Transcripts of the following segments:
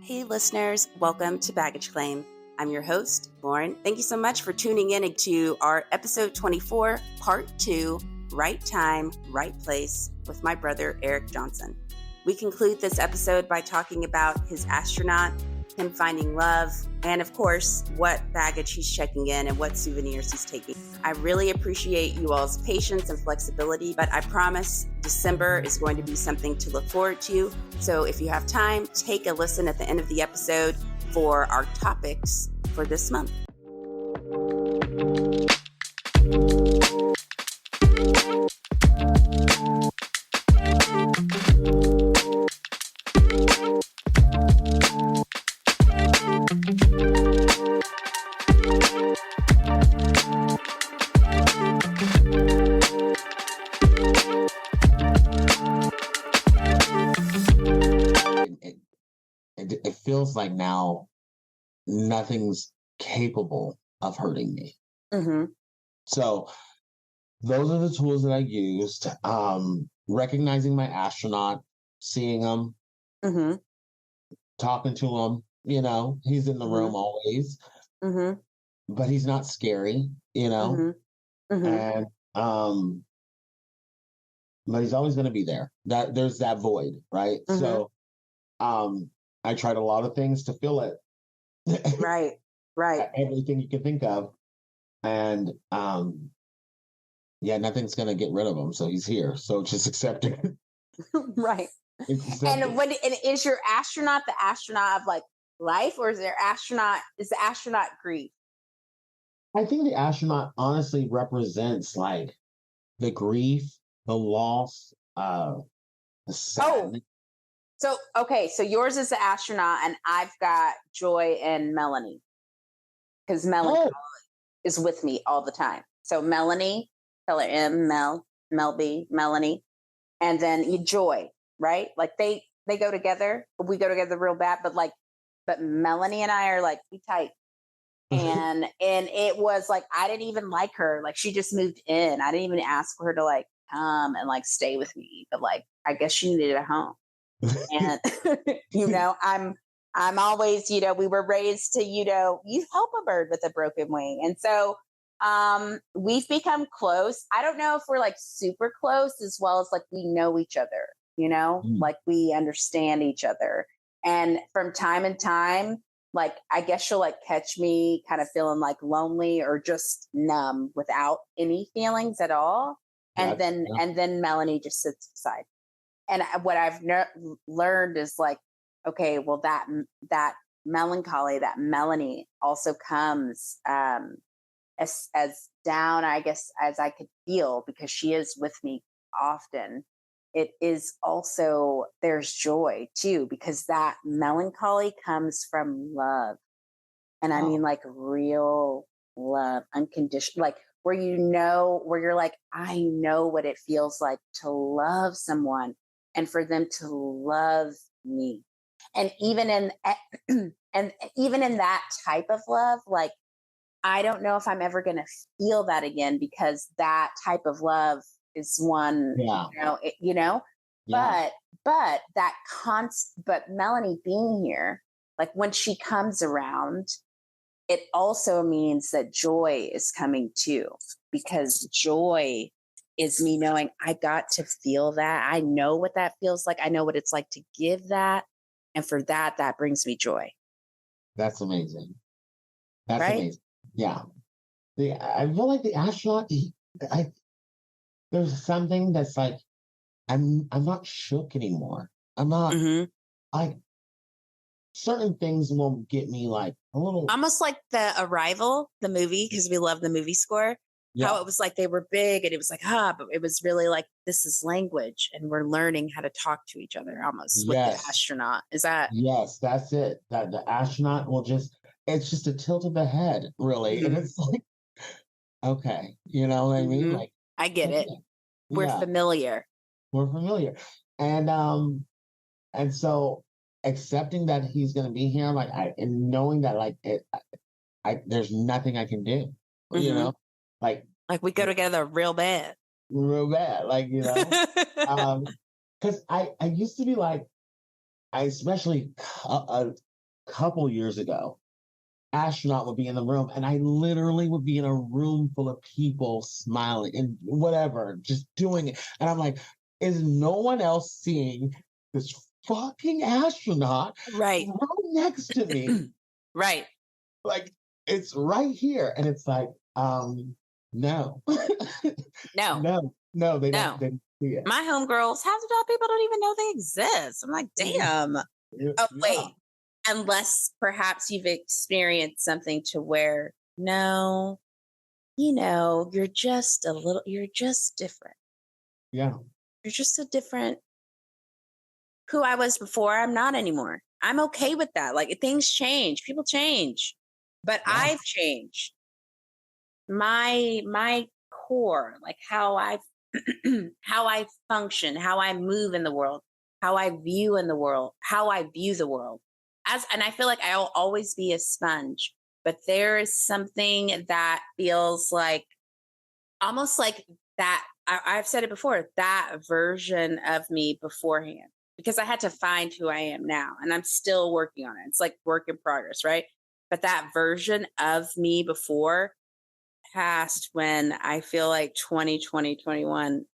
Hey listeners, welcome to Baggage Claim. I'm your host, Lauren. Thank you so much for tuning in to our episode 24, part 2, Right Time, Right Place, with my brother, Eric Johnson. We conclude this episode by talking about his astronaut, him finding love, and of course, what baggage he's checking in and what souvenirs he's taking. I really appreciate you all's patience and flexibility, but I promise December is going to be something to look forward to. So if you have time, take a listen at the end of the episode for our topics for this month. It feels like now nothing's capable of hurting me. Mm-hmm. So those are the tools that I used. Recognizing my astronaut, seeing him, Mm-hmm. talking to him, he's in the room always, but he's not scary, and but he's always going to be there. That there's that void, right? So I tried a lot of things to fill it. Right. Everything you can think of. And nothing's gonna get rid of him. So he's here. So just accept it. Right. And is your astronaut the astronaut of like life, or is the astronaut grief? I think the astronaut honestly represents like the grief, the loss, the sadness. So yours is the astronaut, and I've got Joy and Melanie, because Melanie is with me all the time. So Melanie, tell her M, Melby, Melanie, and then Joy, right? Like they go together. We go together real bad, but Melanie and I are like, we tight. And it was like, I didn't even like her. Like she just moved in. I didn't even ask for her to like come and like stay with me, but like, I guess she needed a home. And I'm always, we were raised to, you help a bird with a broken wing. And so we've become close. I don't know if we're like super close, as well as like we know each other, like we understand each other. And from time to time, like, I guess she'll like catch me kind of feeling like lonely or just numb without any feelings at all. And then Melanie just sits beside. And what I've learned is like, okay, well, that melancholy, that Melanie also comes as down, I guess, as I could feel, because she is with me often. It is also, there's joy too, because that melancholy comes from love. And I mean like real love, unconditional, like where where you're like, I know what it feels like to love someone and for them to love me. And even in that type of love, like, I don't know if I'm ever going to feel that again, because that type of love is one, but Melanie being here, like when she comes around, it also means that joy is coming too, because joy is me knowing I got to feel that. I know what that feels like. I know what it's like to give that. And for that brings me joy. That's amazing. That's right? Amazing. Yeah. I feel like the astronaut, there's something that's like, I'm not shook anymore. I'm not like, certain things will get me like a little. Almost like the Arrival, the movie, because we love the movie score. Yeah. How it was like they were big and it was like, but it was really like, this is language and we're learning how to talk to each other almost with the astronaut. Is that? Yes, that's it. That the astronaut it's just a tilt of the head, really. And it's like, okay, you know what I mean? Like, I get it. We're familiar. We're familiar. And so accepting that he's going to be here, like, and knowing that, like, there's nothing I can do, like we go together real bad, like, because I used to be like, I especially couple years ago, astronaut would be in the room, and I literally would be in a room full of people smiling and whatever, just doing it. And I'm like, is no one else seeing this fucking astronaut Right. right next to me? Right. Like, it's right here. And it's like, no. No. No, they No. don't see it. My homegirls, half the time people don't even know they exist. I'm like, damn. Oh, wait. Unless perhaps you've experienced something to where, no, you're just different. Yeah. You're just a different who I was before. I'm not anymore. I'm okay with that. Like, things change, people change, but Yeah. I've changed. My core, like how I how I function, how I move in the world, how I view in the world, how I view the world. And I feel like I'll always be a sponge, but there is something that feels like almost like that. I've said it before, that version of me beforehand, because I had to find who I am now, and I'm still working on it. It's like work in progress, right? But that version of me before passed when I feel like 2020, 21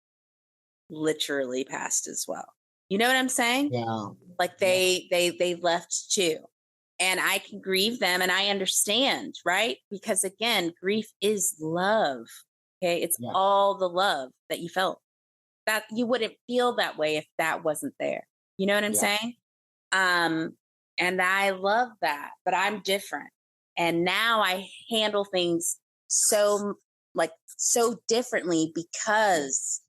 literally passed as well. You know what I'm saying? Yeah. Like they left too. And I can grieve them, and I understand, right? Because again, grief is love. Okay. It's all the love that you felt. That you wouldn't feel that way if that wasn't there. You know what I'm saying? And I love that, but I'm different. And now I handle things so differently because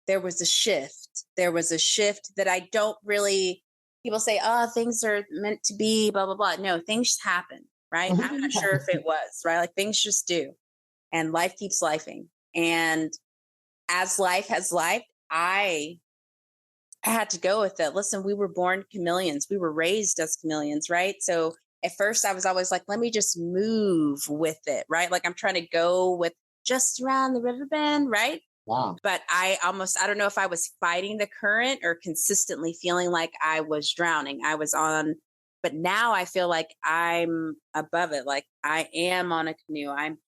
there was a shift. There was a shift that I don't really, people say, oh, things are meant to be, blah, blah, blah. No, things happen, right? I'm not sure if it was, right? Like, things just do. And life keeps lifing. And as life has life, I had to go with it. Listen, we were born chameleons. We were raised as chameleons, right? So at first I was always like, let me just move with it, right? Like, I'm trying to go with just around the river bend, right? Wow. But I don't know if I was fighting the current or consistently feeling like I was drowning. But now I feel like I'm above it. Like, I am on a canoe. I'm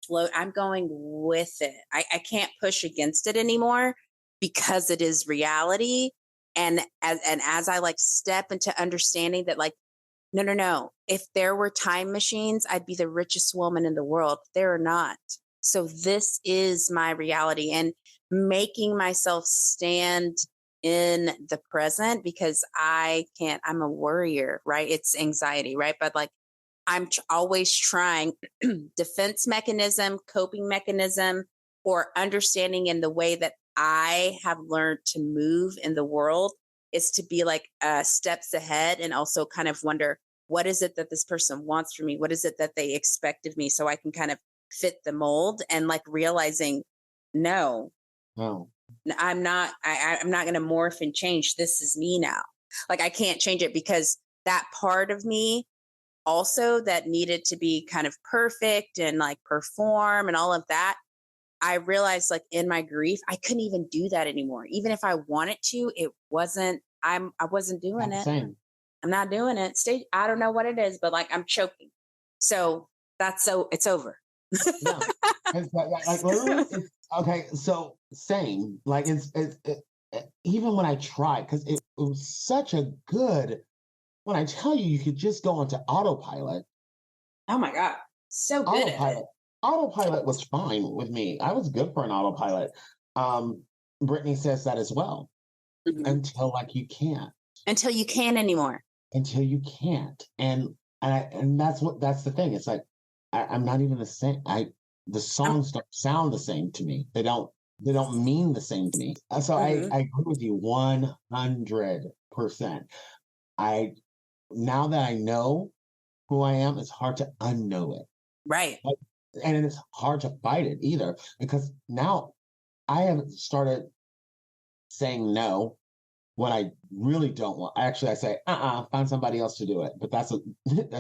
going with it. I can't push against it anymore because it is reality. And as I like step into understanding that, like, no. If there were time machines, I'd be the richest woman in the world. There are not. So this is my reality, and making myself stand in the present, because I'm a worrier, right? It's anxiety, right? But like, I'm always trying defense mechanism, coping mechanism, or understanding in the way that I have learned to move in the world is to be like steps ahead, and also kind of wonder, what is it that this person wants from me? What is it that they expect of me? So I can kind of fit the mold, and like realizing, no, I'm not going to morph and change. This is me now. Like, I can't change it, because that part of me also that needed to be kind of perfect and like perform and all of that, I realized, like, in my grief, I couldn't even do that anymore. Even if I wanted to, I wasn't doing it. Same. I'm not doing it. I don't know what it is, but like, I'm choking. So it's over. Yeah. Like literally, okay. So same. Like even when I tried, because it was such a good. When I tell you, you could just go into autopilot. Oh my God, so good at it. Autopilot was fine with me. I was good for an autopilot. Brittany says that as well. Until like you can't. Until you can't anymore. Until you can't, and that's the thing. It's like I'm not even the same. The songs don't sound the same to me. They don't mean the same to me. So I agree with you 100%. Now that I know who I am, it's hard to unknow it. Right. And it's hard to fight it either, because now I have started saying no when I really don't want. Actually, I say, find somebody else to do it. But that's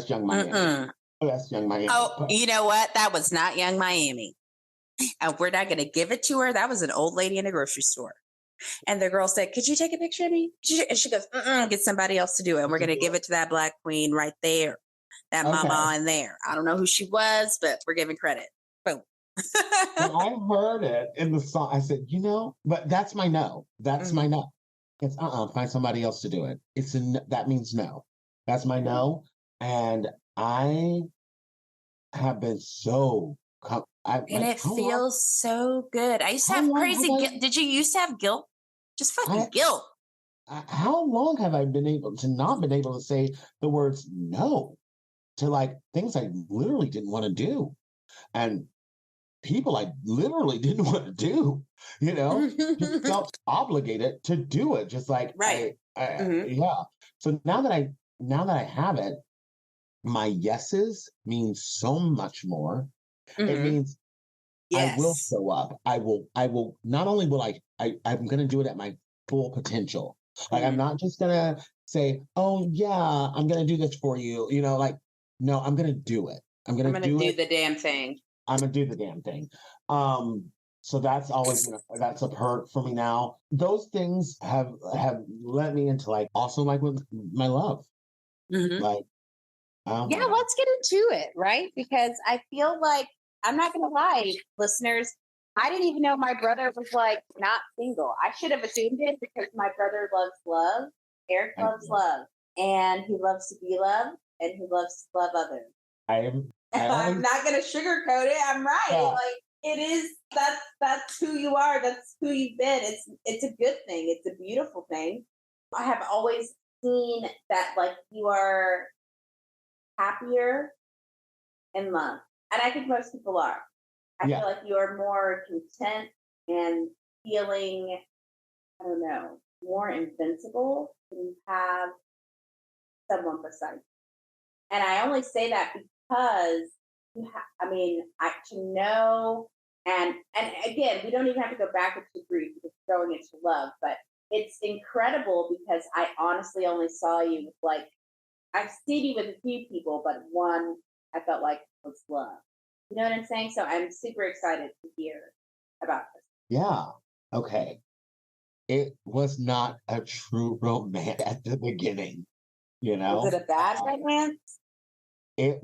Young Miami. That's Young Miami. Oh, you know what? That was not Young Miami. And we're not going to give it to her. That was an old lady in a grocery store. And the girl said, "Could you take a picture of me?" And she goes, "Get somebody else to do it. And we're going to give it to that Black queen right there, that mama in there. I don't know who she was, but we're giving credit." Boom. When I heard it in the song, I said, but that's my no. That's my no. It's find somebody else to do it. That means no. That's my no. And I have been so And it feels so good. I used to have crazy guilt. Did you used to have guilt? Just fucking guilt. How long have I been able to say the words no to like things I literally didn't want to do, and people I literally didn't want to do, just felt obligated to do it. Just like, right. Yeah. So now that I have it, my yeses mean so much more. It means I will show up. I will, not only will I'm going to do it at my full potential. Like, I'm not just going to say, oh yeah, I'm going to do this for you. No, I'm going to do it. I'm going to do the damn thing. I'm going to do the damn thing. So that's always, that's a perk for me now. Those things have led me into like, also like with my love. Like, yeah, let's get into it, right? Because I feel like, I'm not going to lie, listeners, I didn't even know my brother was like not single. I should have assumed it because my brother loves love. Eric loves love, and he loves to be loved, and he loves to love others. I'm not going to sugarcoat it. I'm right. Yeah. Like, it is, that's who you are. That's who you've been. It's a good thing. It's a beautiful thing. I have always seen that, like, you are happier in love. And I think most people are. I feel like you're more content and feeling, I don't know, more invincible when you have someone beside you. And I only say that because I can know, and again, we don't even have to go back into grief because going into love, but it's incredible because I honestly only saw you with like, I've seen you with a few people, but one I felt like was love. You know what I'm saying? So I'm super excited to hear about this. Yeah. Okay. It was not a true romance at the beginning, Was it a bad romance? It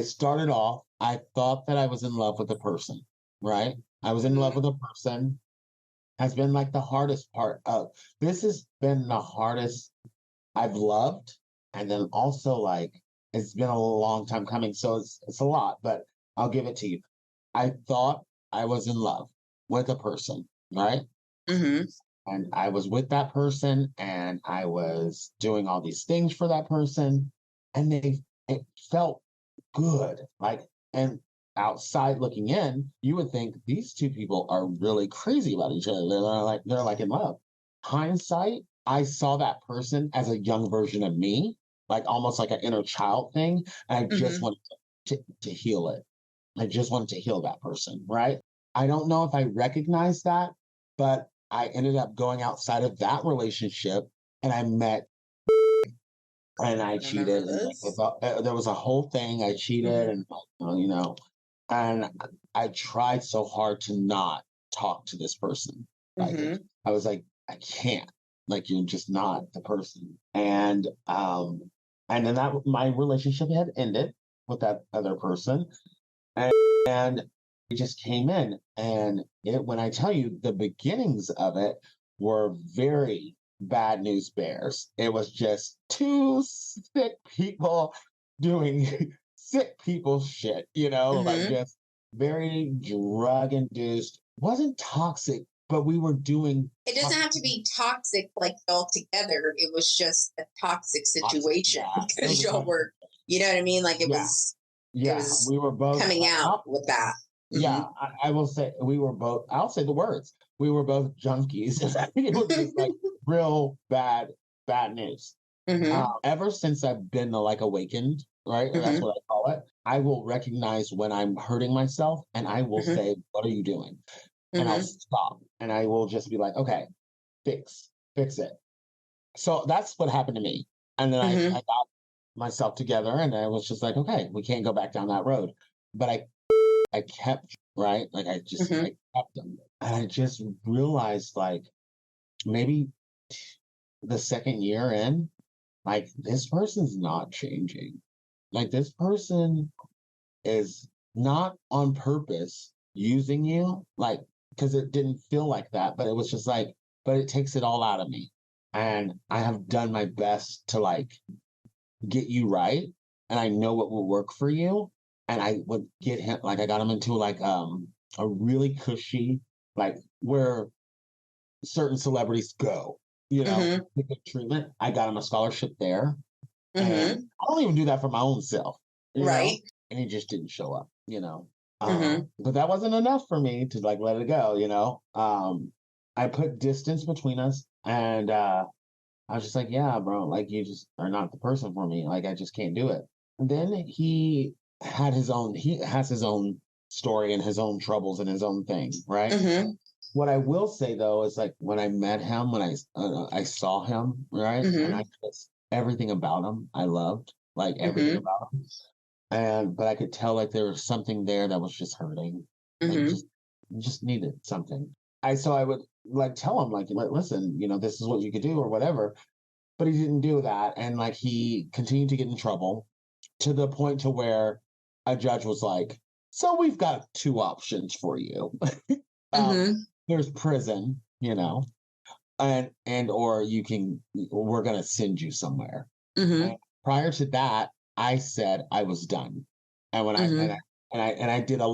started off, I thought that I was in love with the person, right? I was in love with a person. Has been like the hardest part of this has been the hardest I've loved. And then also like, it's been a long time coming. So it's a lot, but I'll give it to you. I thought I was in love with a person, right? And I was with that person and I was doing all these things for that person. And it felt good. Like, and outside looking in, you would think these two people are really crazy about each other. They're like in love. Hindsight, I saw that person as a young version of me, like almost like an inner child thing. And I just wanted to heal it. I just wanted to heal that person, right? I don't know if I recognized that, but I ended up going outside of that relationship and I met and I cheated. And there was a whole thing. I cheated and, and I tried so hard to not talk to this person. Like, I was like, I can't. Like, you're just not the person. And then my relationship had ended with that other person. And it just came in. And when I tell you the beginnings of it were very bad news bears. It was just two sick people doing sick people shit, like just very drug induced. Wasn't toxic, but we were doing. It doesn't have to be toxic like altogether. It was just a toxic situation because y'all were, you know what I mean? Like it was. Yeah, we were both coming out with that. Yeah, I will say we were both. I'll say the words. We were both junkies. It was just like real bad news. Ever since I've been like awakened, right? That's what I call it. I will recognize when I'm hurting myself, and I will say, "What are you doing?" And I'll stop, and I will just be like, "Okay, fix it." So that's what happened to me. And then I got myself together, and I was just like, "Okay, we can't go back down that road." But I kept right, like I kept them. And I just realized like maybe the second year in, like this person's not changing. Like this person is not on purpose using you, like, because it didn't feel like that, but it was just like, but it takes it all out of me. And I have done my best to like get you right. And I know what will work for you. And I would get him, like, I got him into like a really cushy, like, where certain celebrities go, Mm-hmm. to get treatment. I got him a scholarship there. And Mm-hmm. I don't even do that for my own self, you know? Right. And he just didn't show up. Mm-hmm. But that wasn't enough for me to like let it go. I put distance between us and I was just like, yeah, bro, like you just are not the person for me. Like I just can't do it. And then he has his own story and his own troubles and his own thing, right? Mm-hmm. What I will say though is like when I met him, when I saw him, right, and Mm-hmm. I just everything about him I loved, like everything Mm-hmm. about him, and but I could tell like there was something there that was just hurting, like Mm-hmm. just needed something. I would like tell him like, listen, this is what you could do or whatever, but he didn't do that, and like he continued to get in trouble to the point to where a judge was like, so we've got two options for you. um, Mm-hmm. there's prison, and or we're gonna send you somewhere. Mm-hmm. And prior to that, I said I was done. And when I and I Mm-hmm. and I did a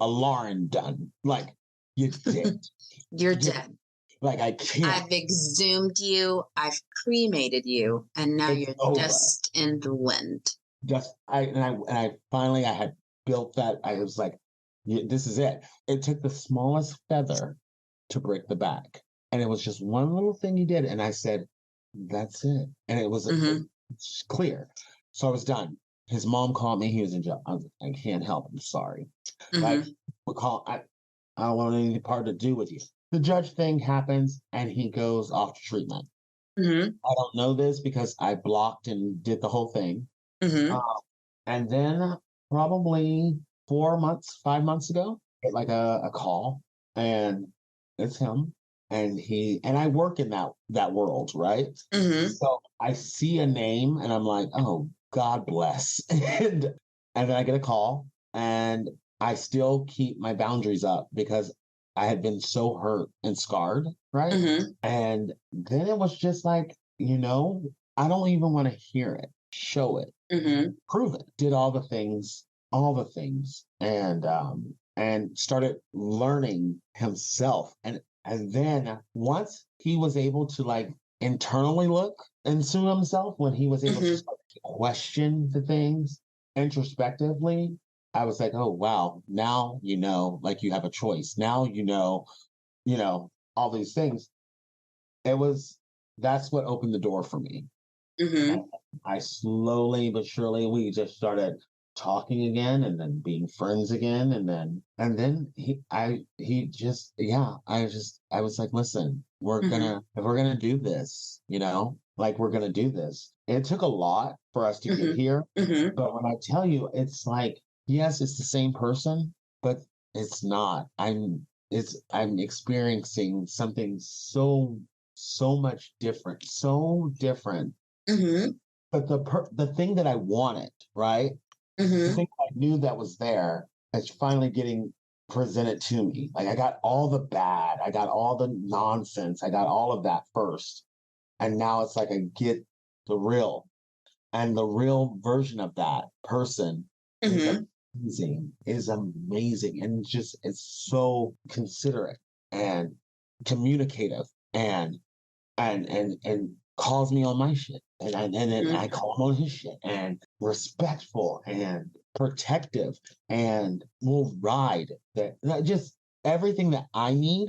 Lauren done. Like you did. You're You dead. like I can't. I've exhumed you. I've cremated you, and now It's you're over. dust in the wind. Just I finally I had built that. I was like, this is it. It took the smallest feather to break the back. And it was just one little thing he did. And I said, that's it. And Mm-hmm. it's clear. So I was done. His mom called me. He was in jail. I can't help. I'm sorry. Like, Mm-hmm. I don't want any part to do with you. The judge thing happens and he goes off to treatment. Mm-hmm. I don't know this because I blocked and did the whole thing. Mm-hmm. Uh, and then probably 4 months, 5 months ago, get like a call and it's him. And I work in that world, right? Mm-hmm. So I see a name and I'm like, oh, God bless. And then I get a call and I still keep my boundaries up because I had been so hurt and scarred, right? Mm-hmm. And then it was just like, I don't even want to hear it. Show it, Mm-hmm. prove it. Did all the things, and started learning himself. And then once he was able to like internally look into himself, when he was able to Mm-hmm. start to question the things introspectively, I was like, oh wow, now like you have a choice. Now all these things. It was That's what opened the door for me. Mm-hmm. And I slowly but surely we just started talking again and then being friends again and then he just yeah I was like, listen, Mm-hmm. if we're gonna do this, like we're gonna do this. It took a lot for us to get Mm-hmm. here, Mm-hmm. but when I tell you, it's like, yes, it's the same person, but it's not. I'm experiencing something so much different, so different. Mm-hmm. But the thing that I wanted, right? The Mm-hmm. thing I knew that was there is finally getting presented to me. Like I got all the bad, I got all the nonsense, I got all of that first. And now it's like I get the real. And the real version of that person is Mm-hmm. amazing. And it's so considerate and communicative and calls me on my shit, and then I call him on his shit, and respectful and protective, and will ride that just everything that I need.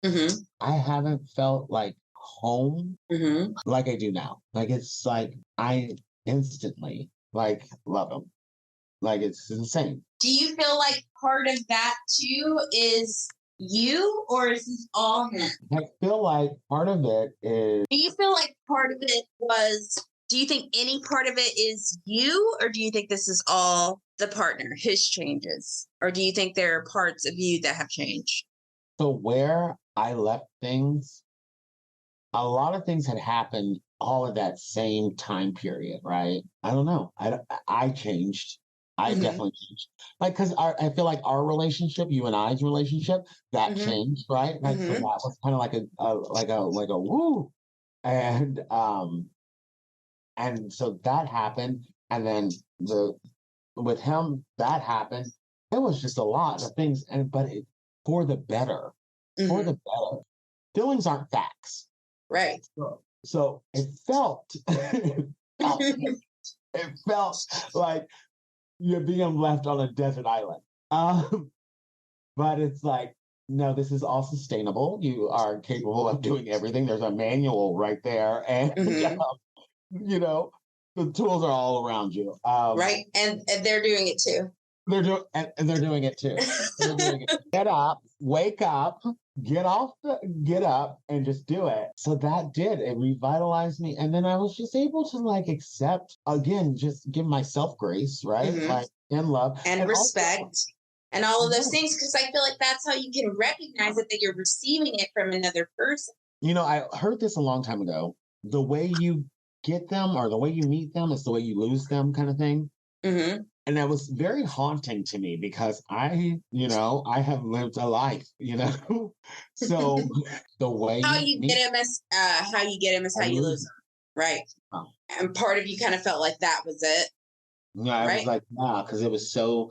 Mm-hmm. I haven't felt like home Mm-hmm. like I do now. Like it's like I instantly like love him. Like it's insane. Do you feel like part of that too is you, or is this all him? I feel like part of it is Do you feel like part of it was, do you think any part of it is you, or do you think this is all the partner, his changes? Or do you think there are parts of you that have changed? So where I left things, a lot of things had happened all of that same time period, right? I don't know. I changed. I Mm-hmm. definitely changed. Like, because I feel like our relationship, you and I's relationship, that Mm-hmm. changed, right? Like, so that Mm-hmm. was kind of like a woo, and so that happened, and then the with him that happened. It was just a lot of things, but for the better, for Mm-hmm. the better. Feelings aren't facts. Right. So it felt, it felt like you're being left on a desert island. Um, but it's like, no, this is all sustainable. You are capable of doing everything. There's a manual right there, and Mm-hmm. you know the tools are all around you. Right. And they're doing it too. And they're doing it too. They're doing it. Get up, wake up, get up and just do it. So that did. It revitalized me. And then I was just able to like accept again, just give myself grace, right? Mm-hmm. Like in love. And Also, respect and all of those yeah, things. Because I feel like that's how you can recognize it, that you're receiving it from another person. I heard this a long time ago. The way you get them or the way you meet them is the way you lose them, kind of thing. Mm-hmm. And that was very haunting to me because I have lived a life, so the way How you you meet, get him is how you get him is I how you lose lose them. him. Right. Oh, And part of you kind of felt like that was it. yeah, I was Right. like, nah, because it was so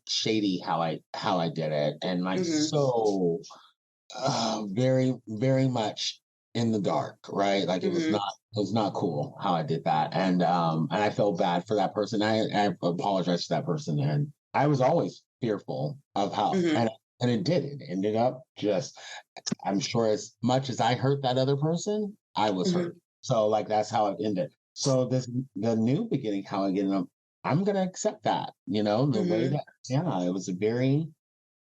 shady how I did it, and like Mm-hmm. so very very much in the dark, right? Like Mm-hmm. it was not cool how I did that, and I felt bad for that person. I apologized to that person, and I was always fearful of how Mm-hmm. and it ended up just, I'm sure as much as I hurt that other person, I was Mm-hmm. hurt. So like that's how it ended. So the new beginning, how I get up, I'm gonna accept that, the way Mm-hmm. that, yeah,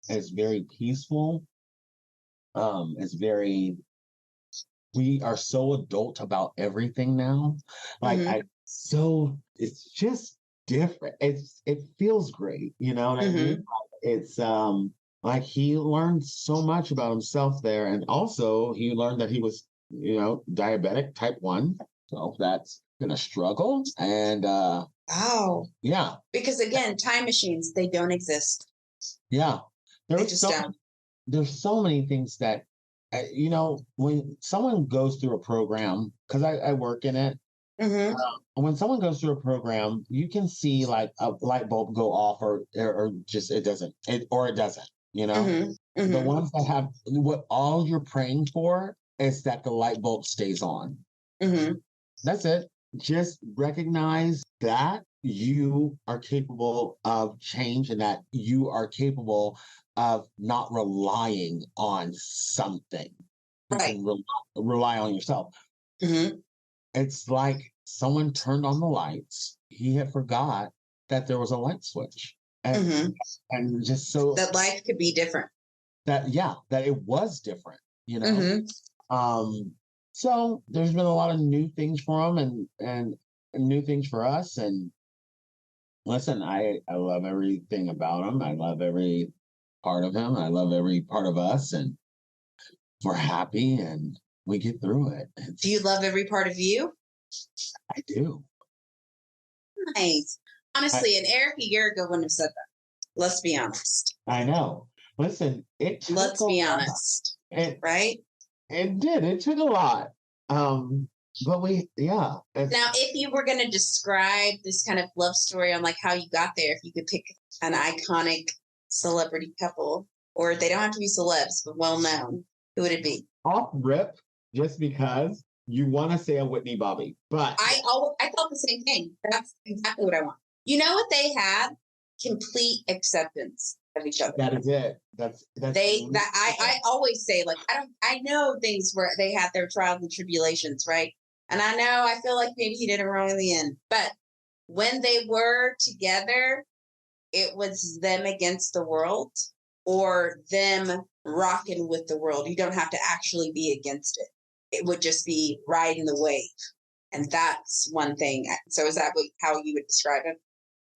it's very peaceful. It's very, we are so adult about everything now. Like Mm-hmm. it's just different. It feels great, you know what I mean? Mm-hmm. It's like he learned so much about himself there, and also he learned that he was, diabetic type 1. So that's been a struggle. And Wow. yeah, Because again, time machines, they don't exist. yeah. There They was just don't. there's so many things that when someone goes through a program, because I work in it. Mm-hmm. When someone goes through a program, you can see like a light bulb go off, or just it doesn't, or it doesn't. Mm-hmm. The Mm-hmm. ones that have, what all you're praying for is that the light bulb stays on. Mm-hmm. That's it. Just recognize that you are capable of change and that you are capable of not relying on something. You Right. can rely on yourself. Mm-hmm. It's like someone turned on the lights. He had forgot that there was a light switch. And Mm-hmm. and just so That life could be different. that, yeah, that it was different. Mm-hmm. Um so there's been a lot of new things for him, and new things for us. And listen, I love everything about him. I love every part of him. I love every part of us, and we're happy and we get through it. Do you love every part of you? I do. Nice. I, Honestly, and Eric a year ago wouldn't have said that. Let's be honest. I know. Listen, it took Let's a be lot. honest. It Right? it did. It took a lot. But yeah. Now, if you were going to describe this kind of love story on like how you got there, if you could pick an iconic celebrity couple, or they don't have to be celebs, but well known, who would it be? Off rip, just because you want to say a Whitney Bobby, but I thought the same thing. That's exactly what I want. You know what they had? Complete acceptance of each other. that is it. That's I always say, like, I know things where they had their trials and tribulations, right? And I feel like maybe he did it wrong in the end. But when they were together, it was them against the world, or them rocking with the world. You don't have to actually be against it. It would just be riding the wave. And that's one thing. So is that how you would describe it?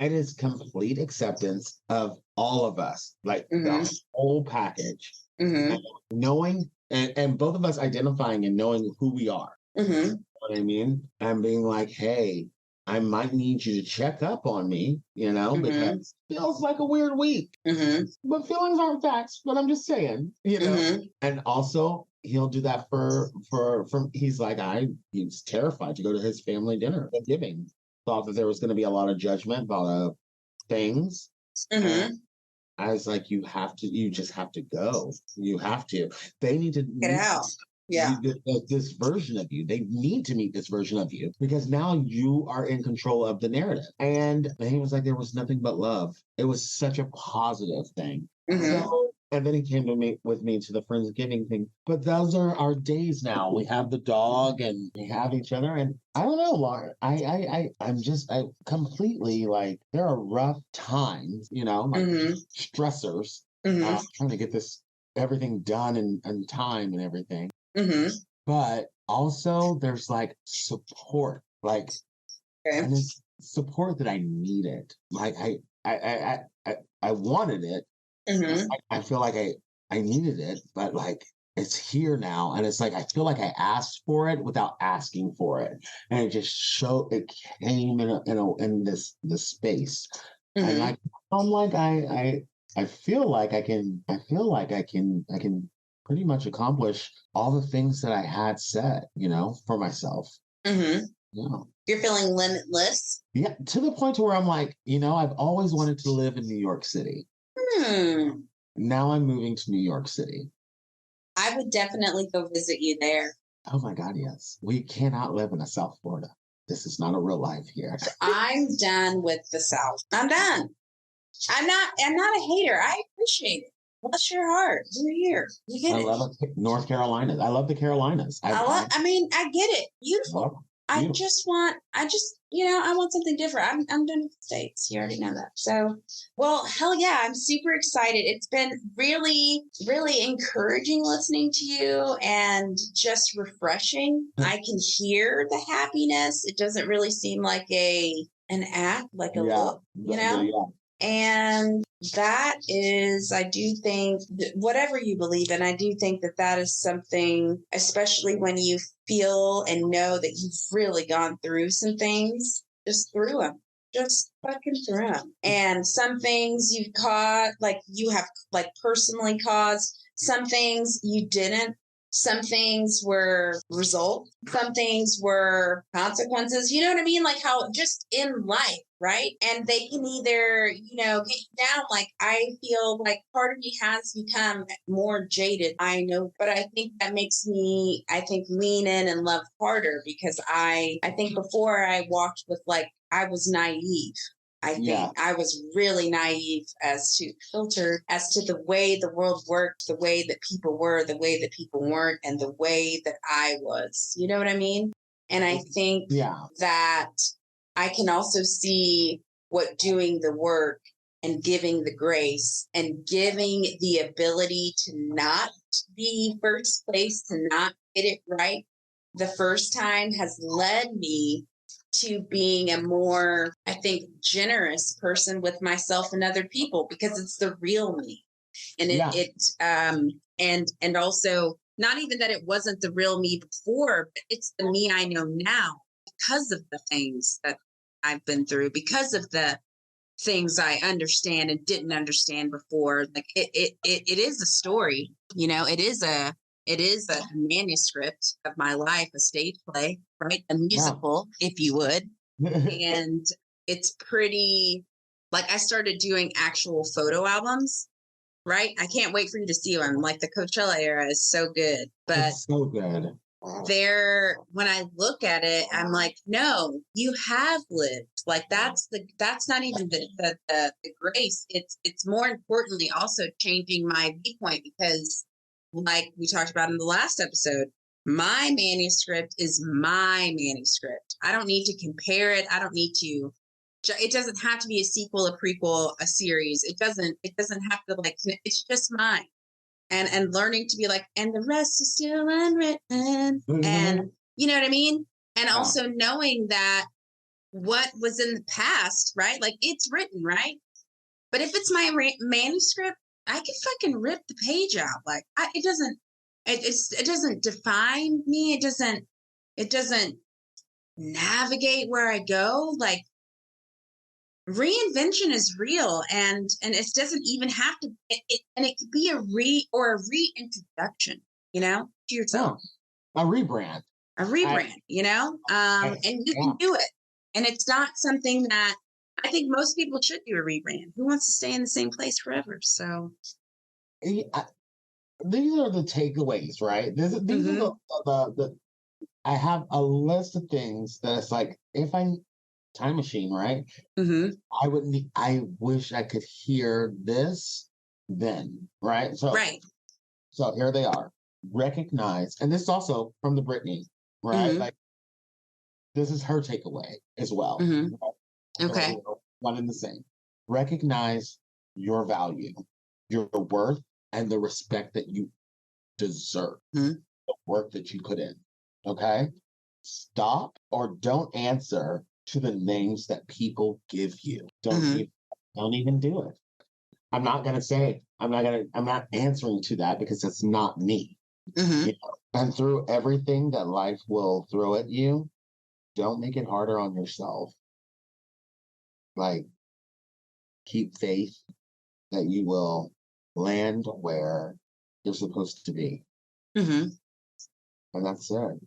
it is complete acceptance of all of us, like Mm-hmm. the whole package. Mm-hmm. And knowing and both of us identifying and knowing who we are. Mm-hmm. You know what I mean? And being like, hey, I might need you to check up on me, Mm-hmm. because it feels like a weird week. Mm-hmm. But feelings aren't facts, but I'm just saying, Mm-hmm. And also he'll do that for he's like, he's terrified to go to his family dinner Thanksgiving. Thought that there was gonna be a lot of judgment, a lot of things. Mm-hmm. And I was like, you just have to go. You have to. They need to Get out. Yeah. this version of you. They need to meet this version of you because now you are in control of the narrative. And he was like, there was nothing but love. It was such a positive thing. Mm-hmm. So, and then he came to me to the Friendsgiving thing. But those are our days now. We have the dog and we have each other. And I don't know, Lauren. I'm completely like there are rough times, like Mm-hmm. stressors. Mm-hmm. Trying to get this everything done in time and everything. Mm-hmm. But also there's like support, like Okay. and it's support that I needed. Like I wanted it. Mm-hmm. I feel like I needed it, but like it's here now, and it's like I feel like I asked for it without asking for it, and it came in this space, and Mm-hmm. I'm like I feel like I can pretty much accomplish all the things that I had set, for myself. Mm-hmm. Yeah. You're feeling limitless. Yeah, to the point to where I'm like, I've always wanted to live in New York City. Now I'm moving to New York City. I would definitely go visit you there. Oh my God, yes. We cannot live in a South Florida. This is not a real life here. I'm done with the South. I'm done. I'm not a hater. I appreciate it. Bless your heart. You're here. You get I it. love North Carolina. I love the Carolinas. I get it. Beautiful. I want something different. I'm done with the States. You already know that. So, well, hell yeah, I'm super excited. It's been really, really encouraging listening to you and just refreshing. I can hear the happiness. It doesn't really seem like an act, like a look, Yeah. And that is, I do think, whatever you believe in, I do think that is something, especially when you feel and know that you've really gone through some things, just through them. Just fucking through them. And some things you've caught, like you have like personally caused, some things you didn't. Some things were results. Some things were consequences. You know what I mean? Like how just in life, right? And they can either, get you down. Like I feel like part of me has become more jaded. I know, but I think that makes me, lean in and love harder because I think before I walked with I was naive. I think I was really naive as to the way the world worked, the way that people were, the way that people weren't, and the way that I was. You know what I mean? And I think that I can also see what doing the work and giving the grace and giving the ability to not be first place, to not get it right the first time has led me to being a more, I think, generous person with myself and other people because it's the real me. And and also not even that it wasn't the real me before, but it's the me I know now because of the things that I've been through, because of the things I understand and didn't understand before. Like it is a story, it is a manuscript of my life, a stage play, right? A musical, if you would. And it's pretty, like I started doing actual photo albums, right? I can't wait for you to see one. Like the Coachella era is so good, but it's so good. When I look at it, I'm like, no, you have lived. Like that's not even the grace. It's more importantly also changing my viewpoint because like we talked about in the last episode, my manuscript is my manuscript. I don't need to compare it. I don't need to, it doesn't have to be a sequel, a prequel, a series. It doesn't have to it's just mine. And learning to be like, and the rest is still unwritten. And you know what I mean? And also knowing that what was in the past, right? Like it's written, right? But if it's my manuscript, I can fucking rip the page out. Like it doesn't define me. It doesn't navigate where I go. Like reinvention is real, and it doesn't even have to. And it could be a reintroduction, to yourself. Yeah. A rebrand. And you can do it. And it's not something that I think most people should do a rebrand. Who wants to stay in the same place forever? So these are the takeaways, right? These are the I have a list of things that it's like, if I time machine, right? I wish I could hear this then, right? So here they are. Recognize, and this is also from the Brittany, right? Like this is her takeaway as well. Okay. One and the same. Recognize your value, your worth, and the respect that you deserve. The work that you put in. Okay? Stop or don't answer to the names that people give you. Don't even do it. I'm not answering to that because it's not me. And through everything that life will throw at you, don't make it harder on yourself. Like, keep faith that you will land where you're supposed to be. And that's it.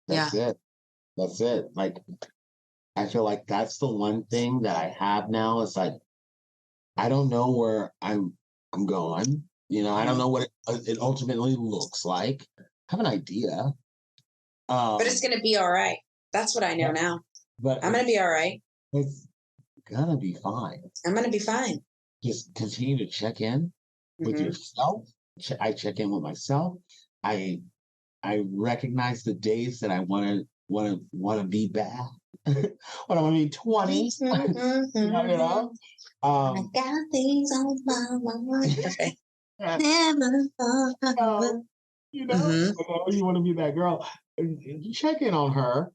That's it. Like, I feel like that's the one thing that I have now. Is like, I don't know where I'm going. I don't know what it ultimately looks like. I have an idea. But it's going to be all right. That's what I know now. But I'm going to be all right. It's going to be fine. I'm going to be fine. Just continue to check in with yourself. I check in with myself. I recognize the days that I want to be bad. When I want to be 20. I got things on my mind. Okay. Never thought you want to be that girl. Check in on her,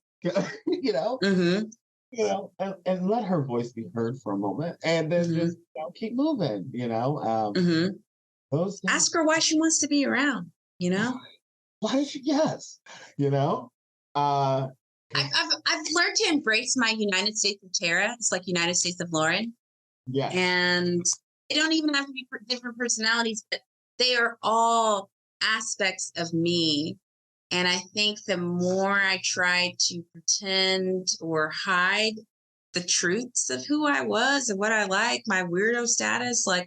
and let her voice be heard for a moment, and then just keep moving. Those things. Ask her why she wants to be around. Why she? Yes. I've learned to embrace my United States of Tara. It's like United States of Lauren. Yeah. And they don't even have to be different personalities, but they are all aspects of me. And I think the more I try to pretend or hide the truths of who I was and what I like, my weirdo status, like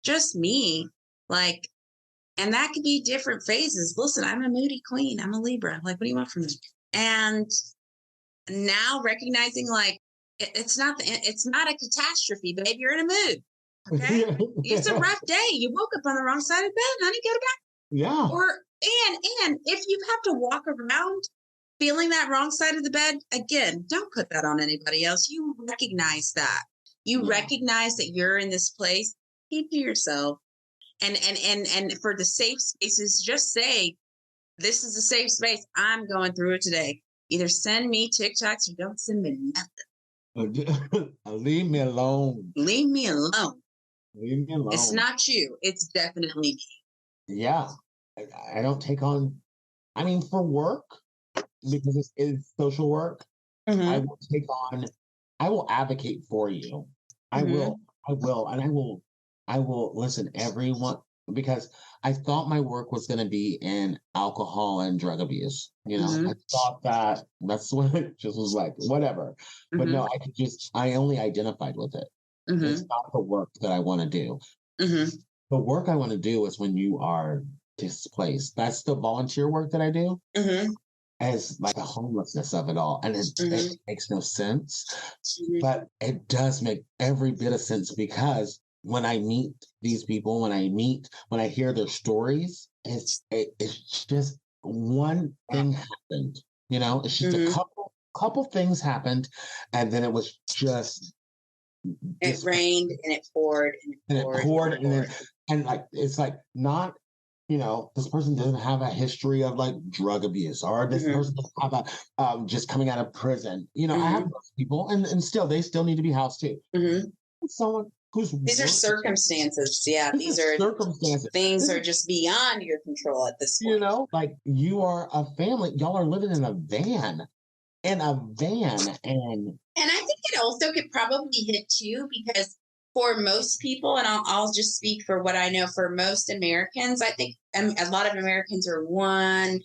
just me, like, and that could be different phases. Listen, I'm a moody queen. I'm a Libra. Like, what do you want from me? And now recognizing, like, it's not a catastrophe, babe. You're in a mood. Okay. It's a rough day. You woke up on the wrong side of bed, honey. Go to bed. Yeah. And if you have to walk around feeling that wrong side of the bed, again, don't put that on anybody else. You recognize that. You recognize that you're in this place. Keep to yourself. And for the safe spaces, just say, this is a safe space. I'm going through it today. Either send me TikToks or don't send me nothing. Leave me alone. Leave me alone. Leave me alone. It's not you. It's definitely me. Yeah. I don't take on, for work, because it's social work, I will advocate for you. I will. And I will listen, everyone, because I thought my work was going to be in alcohol and drug abuse. I thought that's what it just was like, whatever. But no, I only identified with it. It's not the work that I want to do. The work I want to do is when you are displaced. That's the volunteer work that I do. As like the homelessness of it all. And it makes no sense. But it does make every bit of sense, because when I meet these people, when I hear their stories, it's just one thing happened. It's just a couple things happened, and then it was just it rained and it poured and it poured and like it's like not this person doesn't have a history of like drug abuse, or this person doesn't have just coming out of prison. I have those people, and still they still need to be housed too. Someone who's these are circumstances. Yeah, these are circumstances. Things are just beyond your control at this point. Like you are a family. Y'all are living in a van. And I think it also could probably hit too, because for most people, and I'll just speak for what I know, for most Americans, I think a lot of Americans are 1-2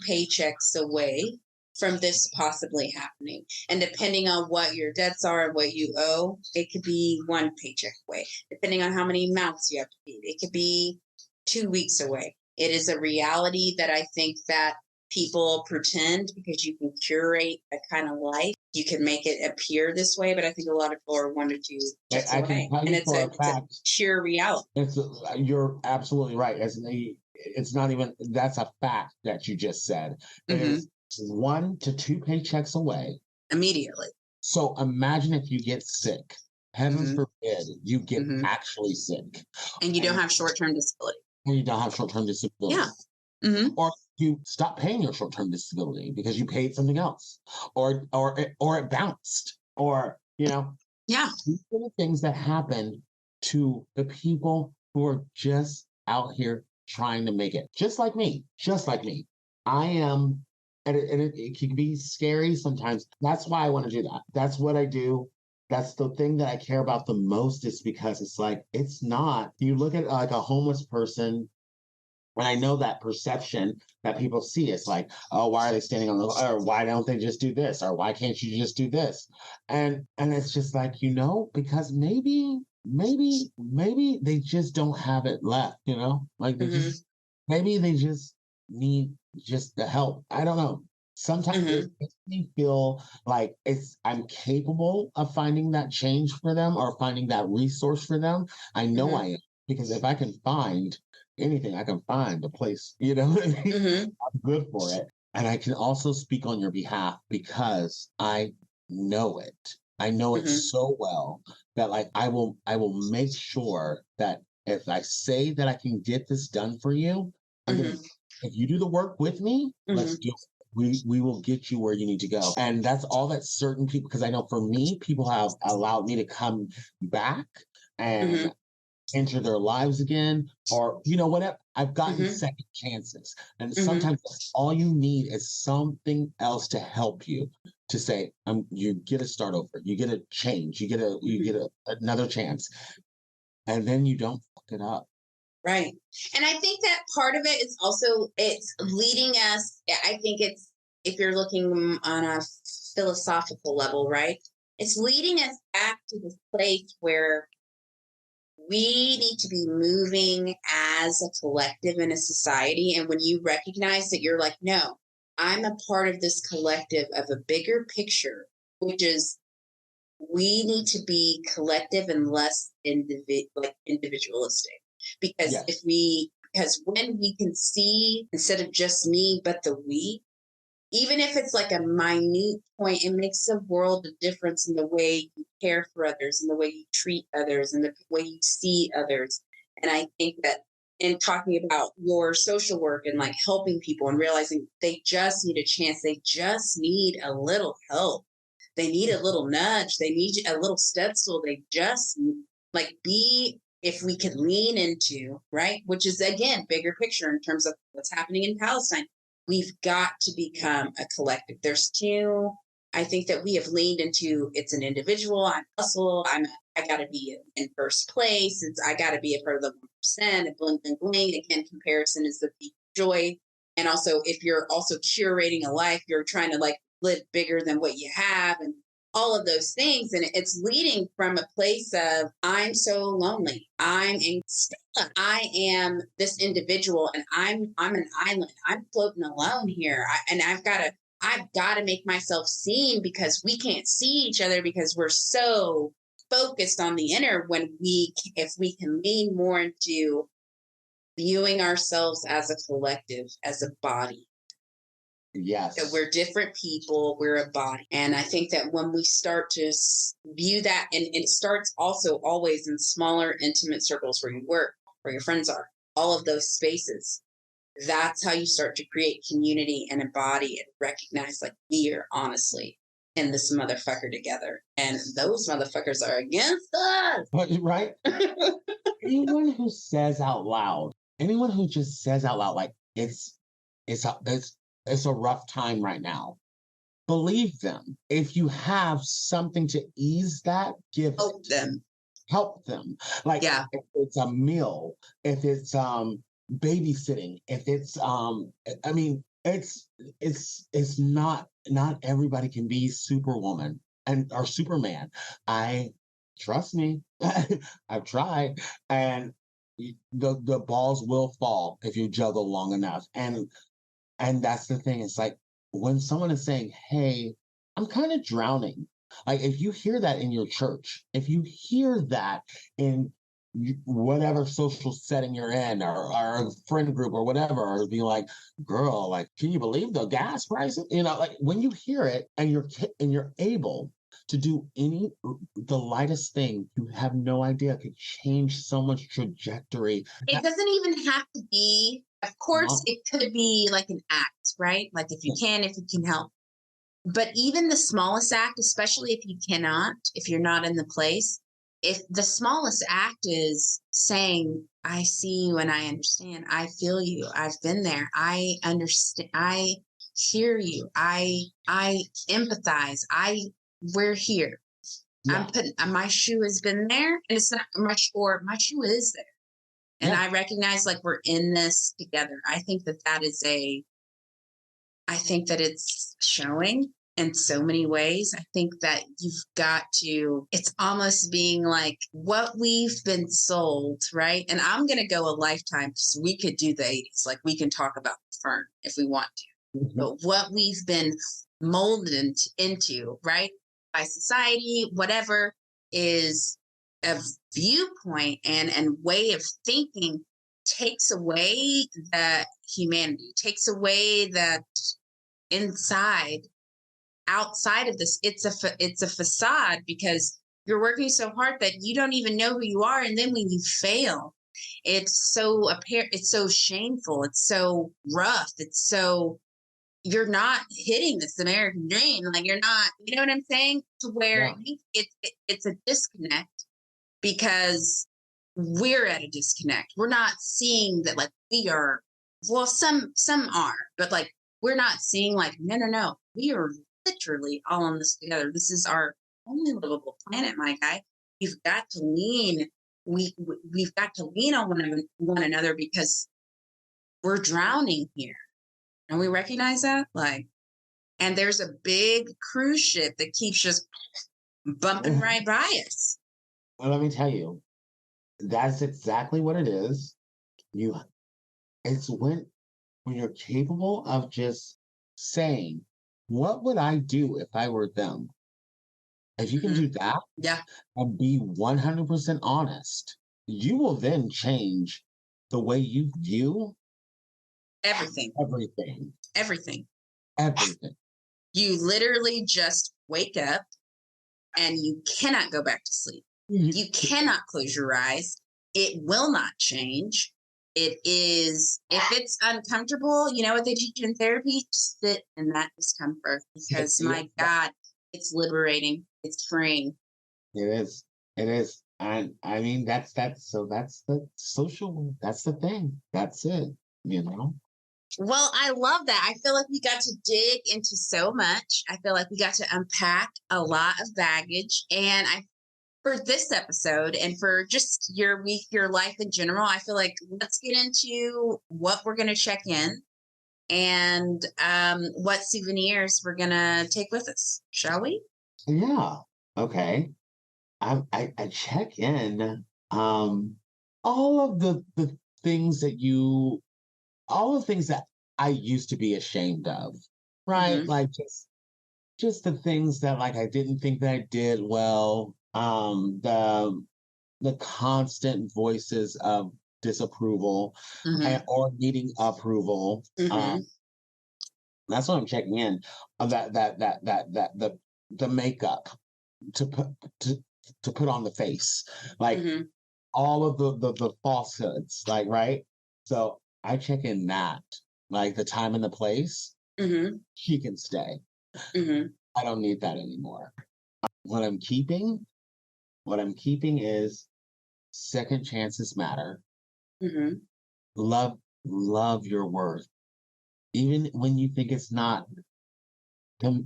paychecks away from this possibly happening. And depending on what your debts are and what you owe, it could be 1 paycheck away. Depending on how many mouths you have to feed, it could be 2 weeks away. It is a reality that I think that people pretend, because you can curate a kind of life. You can make it appear this way, but I think a lot of people are 1 or 2 checks away. And it's a pure reality. You're absolutely right. It's not even, that's a fact that you just said. It is 1 to 2 paychecks away. Immediately. So imagine if you get sick. Heavens forbid you get actually sick. And you don't have short-term disability. And you don't have short-term disability. Yeah. Or you stop paying your short-term disability because you paid something else, or it bounced, or these are the things that happen to the people who are just out here trying to make it, just like me. I am, and it can be scary sometimes. That's why I want to do that. That's what I do. That's the thing that I care about the most, is because it's like, it's not, you look at like a homeless person. And I know that perception that people see, it's like, oh, why are they standing on the, or why don't they just do this? Or why can't you just do this? And it's just like, because maybe they just don't have it left, like they just, maybe they just need just the help. I don't know. Sometimes it makes me feel like I'm capable of finding that change for them, or finding that resource for them. I know I am, because if I can find anything, I can find a place, I'm good for it. And I can also speak on your behalf because I know it. I know it so well that like I will make sure that if I say that I can get this done for you, if you do the work with me, let's do it. We will get you where you need to go. And that's all that certain people, because I know for me, people have allowed me to come back and enter their lives again, or whatever. I've gotten second chances, and sometimes all you need is something else to help you, to say, you get to start over, you get a change, you get another chance, and then you don't fuck it up. Right. And I think that part of it is also, it's leading us, I think it's, if you're looking on a philosophical level, right, it's leading us back to this place where we need to be moving as a collective in a society. And when you recognize that, you're like, no, I'm a part of this collective of a bigger picture, which is, we need to be collective and less individualistic. Because because when we can see, instead of just me, but the we, even if it's like a minute point, it makes a world of difference in the way you care for others, and the way you treat others, and the way you see others. And I think that in talking about your social work and like helping people and realizing they just need a chance, they just need a little help, they need a little nudge, they need a little step stool, they just like if we could lean into, right, which is again bigger picture in terms of what's happening in Palestine. We've got to become a collective. I think that we have leaned into, it's an individual, I'm hustle, I got to be in first place, I got to be a part of the 1%, and bling, bling, bling. Again, comparison is the thief of joy. And also, if you're also curating a life, you're trying to like live bigger than what you have, and all of those things. And it's leading from a place of, I'm so lonely. I am this individual, and I'm an island. I'm floating alone here. I've got to make myself seen, because we can't see each other, because we're so focused on the inner. If we can lean more into viewing ourselves as a collective, as a body. Yes. That we're different people, we're a body. And I think that when we start to view that, and it starts also always in smaller, intimate circles where you work, where your friends are, all of those spaces, that's how you start to create community and embody and recognize like we are honestly in this motherfucker together. And those motherfuckers are against us. Right? Anyone who says out loud, anyone who just says out loud, like it's a rough time right now. Believe them. If you have something to ease that, give Help them. help them. Like Yeah. if it's a meal, if it's babysitting, if it's I mean, it's not everybody can be superwoman and or superman. I trust me. I've tried, and the balls will fall if you juggle long enough. And that's the thing. It's like when someone is saying, "Hey, I'm kind of drowning." Like if you hear that in your church, if you hear that in whatever social setting you're in, or a friend group or whatever, or be like, "Girl, like, can you believe the gas prices?" You know, like when you hear it and you're able to do the lightest thing, you have no idea could change someone's trajectory. It doesn't even have to be, of course, No. it could be like an act, right? Like if you can help. But even the smallest act, especially if you cannot, if you're not in the place, if the smallest act is saying, I see you and I understand, I feel you, I've been there, I understand, I hear you, I empathize, we're here. Yeah. I'm putting my shoe has been there, and it's not much, or my shoe is there. And Yeah. I recognize like we're in this together. I think that it's showing in so many ways. I think that it's almost being like what we've been sold, right? And I'm going to go a lifetime because we could do the 80s. Like we can talk about Fern if we want to. Mhm. But what we've been molded into, right? By society, whatever, is a viewpoint and way of thinking takes away the humanity, takes away that outside of this. It's a facade because you're working so hard that you don't even know who you are, and then when you fail, it's so apparent, it's so shameful, it's so rough, it's so, you're not hitting this American dream, like you're not, you know what I'm saying, to where Yeah. it's a disconnect because we're at a disconnect. We're not seeing that like we are, well, some are, but like we're not seeing like, no, we are literally all on this together. This is our only livable planet, my guy. We've got to lean. We've got to lean on one another because we're drowning here, and we recognize that. Like, and there's a big cruise ship that keeps just bumping right by us. Well, let me tell you, that's exactly what it is. It's when you're capable of just saying, "What would I do if I were them?" If you can do that Yeah, and be 100% honest, you will then change the way you view everything, everything. everything. Everything. You literally just wake up and you cannot go back to sleep. You- You cannot close your eyes. It will not change. It is, if it's uncomfortable, you know what they teach in therapy? Just sit in that discomfort because my God, it's liberating. It's freeing. It is. It is. And I mean, that's the social, that's the thing. That's it, you know? Well, I love that. I feel like we got to dig into so much. I feel like we got to unpack a lot of baggage. And for this episode and for just your week, your life in general, I feel like let's get into what we're going to check in and what souvenirs we're going to take with us. Shall we? Yeah. Okay. I check in. All of the things that all the things that I used to be ashamed of, right? Mhm. Like just the things that like I didn't think that I did well. The constant voices of disapproval Mhm. or needing approval. Mhm. That's what I'm checking in. The makeup to put to put on the face, like Mhm. all of the falsehoods, like right. So I check in that, like the time and the place, she can stay. I don't need that anymore. What I'm keeping is second chances matter. Love your worth. Even when you think it's not,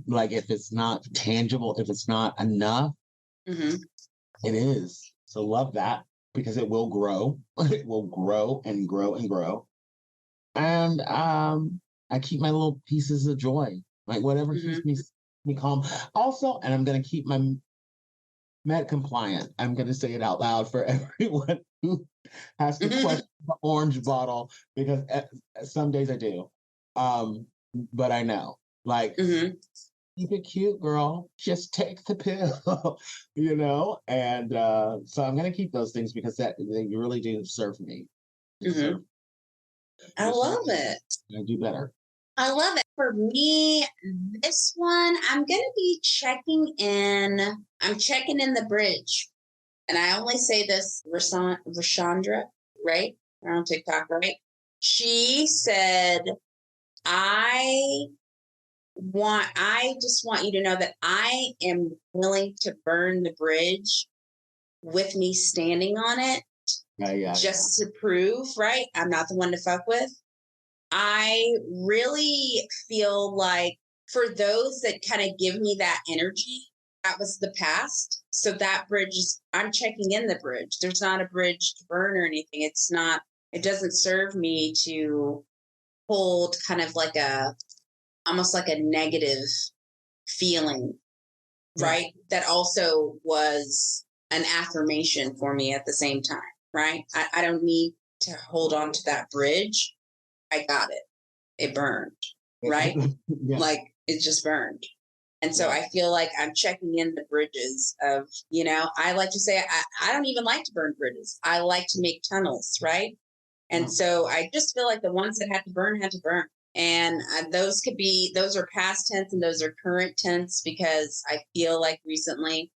like if it's not tangible, if it's not enough, it is. So love that because it will grow. It will grow and grow and grow. And I keep my little pieces of joy, like whatever keeps me calm. Also, and I'm gonna keep my med compliant. I'm gonna say it out loud for everyone who has to question the orange bottle because some days I do. But I know, like, keep it cute, girl. Just take the pill, you know. And so I'm gonna keep those things because they really do serve me. I love it. I do better. I love it. For me, this one, I'm going to be checking in. I'm checking in the bridge. And I only say this, Rashandra, right? We're on TikTok, right? She said, I just want you to know that I am willing to burn the bridge with me standing on it. Just to prove, right? I'm not the one to fuck with. I really feel like for those that kind of give me that energy, that was the past. So that bridge is, I'm checking in the bridge. There's not a bridge to burn or anything. It doesn't serve me to hold kind of like almost like a negative feeling, right? That also was an affirmation for me at the same time, right? I don't need to hold on to that bridge. I got it. It burned, right? Like it just burned. And so I feel like I'm checking in the bridges of, I like to say, I don't even like to burn bridges. I like to make tunnels, right? And so I just feel like the ones that had to burn had to burn. And those are past tense and those are current tense because I feel like recently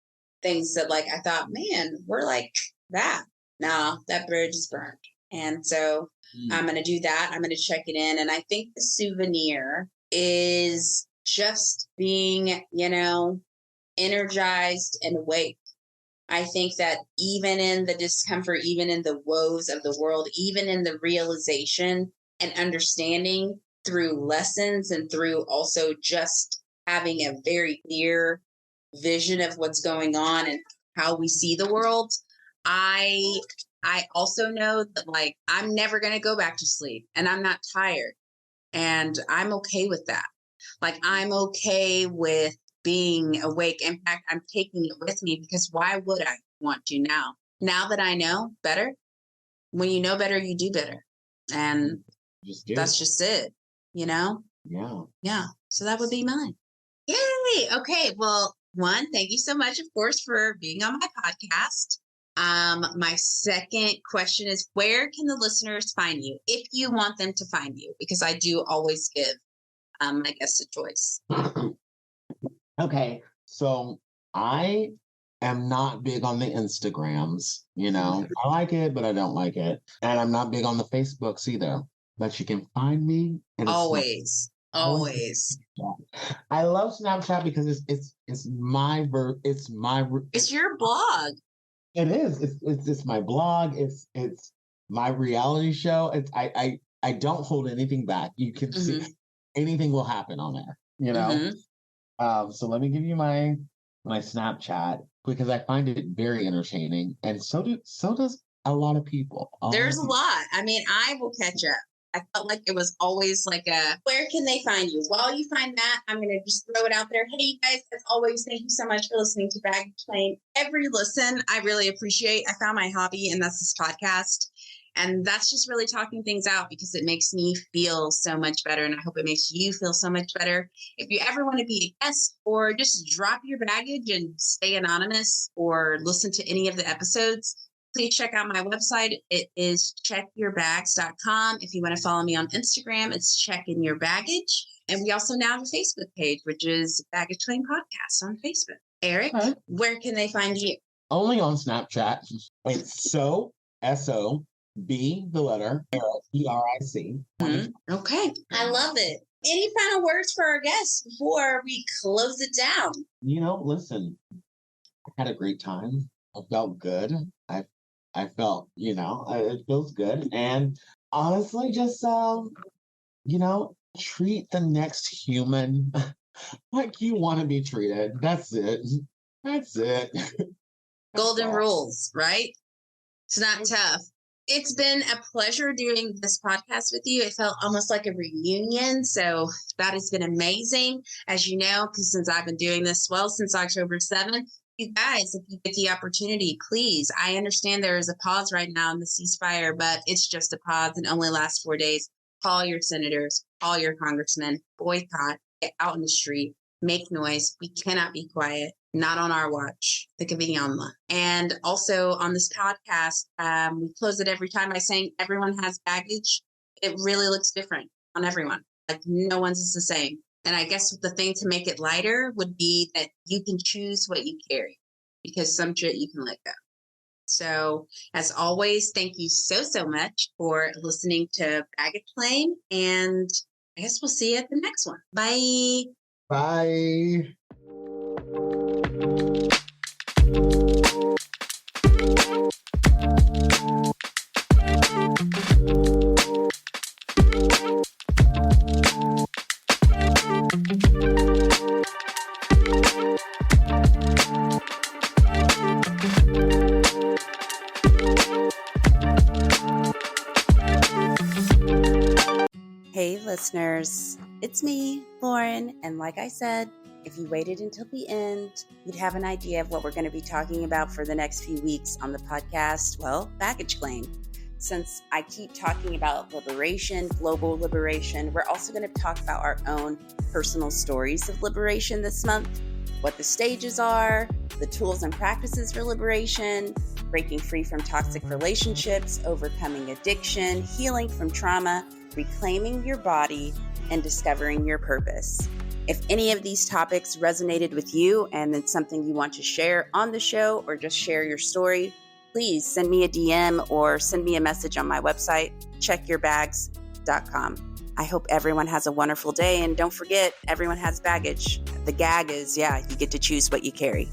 things that like, I thought, man, we're like that. No, that bridge is burned. And so I'm going to do that. I'm going to check it in. And I think the souvenir is just being, energized and awake. I think that even in the discomfort, even in the woes of the world, even in the realization and understanding through lessons and through also just having a very clear vision of what's going on and how we see the world, I also know that like I'm never going to go back to sleep and I'm not tired and I'm okay with that. Like I'm okay with being awake. In fact, I'm taking it with me because why would I want to now? Now that I know better, when you know better, you do better. And that's just it, Yeah. Yeah. So that would be mine. Yay. Okay. Well, one, thank you so much, of course, for being on my podcast. My second question is, where can the listeners find you if you want them to find you? Because I do always give my guests a choice. Okay. So I am not big on the Instagrams, I like it, but I don't like it. And I'm not big on the Facebooks either. But you can find me and always. I love Snapchat because it's my it's your blog. It is. It's my blog. It's my reality show. I don't hold anything back. You can see anything will happen on there, So let me give you my Snapchat because I find it very entertaining, and so does a lot of people. There's a lot. I mean, I will catch up. I felt like it was always like where can they find you? While you find that, I'm going to just throw it out there. Hey, you guys, as always, thank you so much for listening to Baggage Claim. Every listen, I really appreciate. I found my hobby, and that's this podcast. And that's just really talking things out because it makes me feel so much better. And I hope it makes you feel so much better. If you ever want to be a guest or just drop your baggage and stay anonymous or listen to any of the episodes, please check out my website. It is checkyourbags.com. If you want to follow me on Instagram, it's Check In Your Baggage. And we also now have a Facebook page, which is Baggage Claim Podcast on Facebook. Eric, where can they find you? Only on Snapchat. It's SO B, the letter, ERIC. Okay. I love it. Any final words for our guests before we close it down? Listen, I had a great time. I felt good. I felt, it feels good. And honestly, just, treat the next human like you want to be treated. That's it. That's it. Golden rules, right? It's not tough. It's been a pleasure doing this podcast with you. It felt almost like a reunion. So that has been amazing. As you know, because since I've been doing this, since October 7th, you guys, if you get the opportunity, please, I understand there is a pause right now in the ceasefire, but it's just a pause and only lasts 4 days. Call your senators, call your congressmen, boycott, get out in the street, make noise. We cannot be quiet. Not on our watch, the Kaviyama. And also on this podcast, we close it every time by saying everyone has baggage. It really looks different on everyone. Like no one's is the same. And I guess the thing to make it lighter would be that you can choose what you carry because some shit you can let go. So as always, thank you so much for listening to Baggage Claim. And I guess we'll see you at the next one. Bye. Bye. Hey listeners, it's me, Lauren, and like I said, if you waited until the end, you'd have an idea of what we're going to be talking about for the next few weeks on the podcast, baggage claim. Since I keep talking about liberation, global liberation, we're also going to talk about our own personal stories of liberation this month, what the stages are, the tools and practices for liberation, breaking free from toxic relationships, overcoming addiction, healing from trauma, reclaiming your body, and discovering your purpose. If any of these topics resonated with you and it's something you want to share on the show or just share your story, please send me a DM or send me a message on my website, checkyourbags.com. I hope everyone has a wonderful day, and don't forget, everyone has baggage. The gag is, you get to choose what you carry.